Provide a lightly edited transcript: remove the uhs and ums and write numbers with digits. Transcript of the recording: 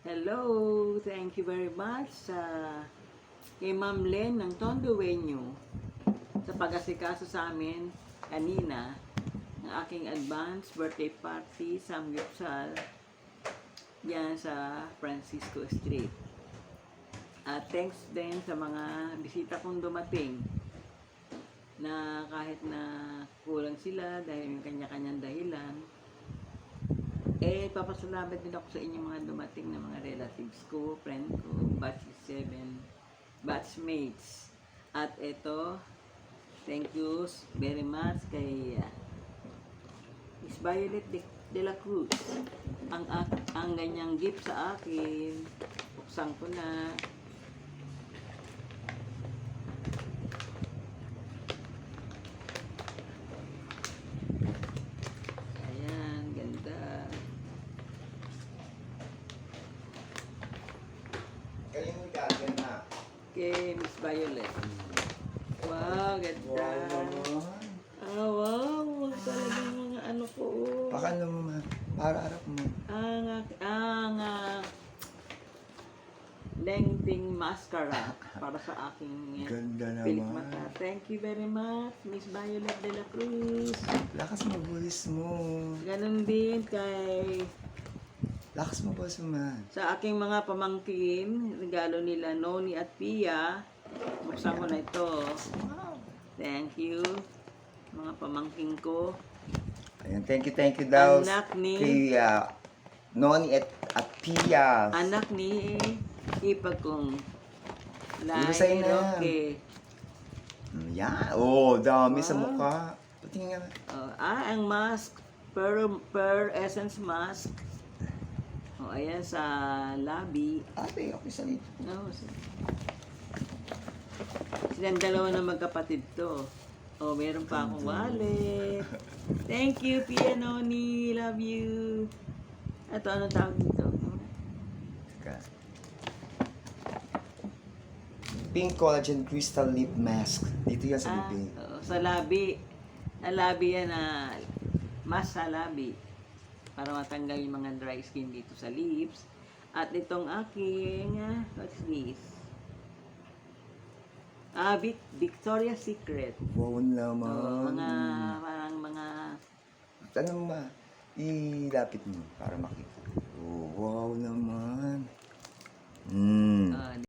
Hello, thank you very much sa kay Ma'am Len ng Tondo Venue sa pag-asikaso sa amin kanina ng aking advance birthday party sa Samgyupsal yan sa Francisco Street. At thanks din sa mga bisita kong dumating na kahit na kulang sila dahil may kanya-kanyang dahilan, papasalamat din ako sa inyong mga dumating na mga relatives ko, friend ko, batch 7, batchmates. At ito, thank you very much kay Miss Violet de la Cruz. Ang ganyang gift sa akin, buksan ko na. Ayan, ganda. Kayo mo gagawin na. Kay Miss Violet. Wow, ganda. Wow, wag talagang mga ano ko. Baka naman, para harap mo. Lengthing mascara para sa aking Ganda pilik naman. mata. Thank you very much, Miss Violet de la Cruz. Lakas mo, bulis mo. Ganon din kay Lakas mo, boss man. sa aking mga pamangkin, regalo nila Noni at Pia. Buksan ko na ito. Thank you, mga pamangkin ko. Ayan, thank you daw. Anak ni- Kay Noni at Pia. Anak ni ipag kong Dito sa'yo na. Roque. Yan. Oh, dami sa Wow. mukha. Patingin nga. Ang mask, per essence mask. Ayan sa labi. Ate, okay sa dito. Silang dalawa na magkapatid to. Meron pa akong wallet. Thank you, Pia Noni. Love you. Ito, ano tawag dito? Pink Collagen Crystal Lip Mask. Dito yan sa bibig. Sa labi. Ang labi yan na mask sa labi. Para matanggal yung mga dry skin dito sa lips. At itong aking, what's this? Victoria's Secret. Wow naman. Parang mga, Ano mo ba? Ilapit mo para makita. Oh, wow naman.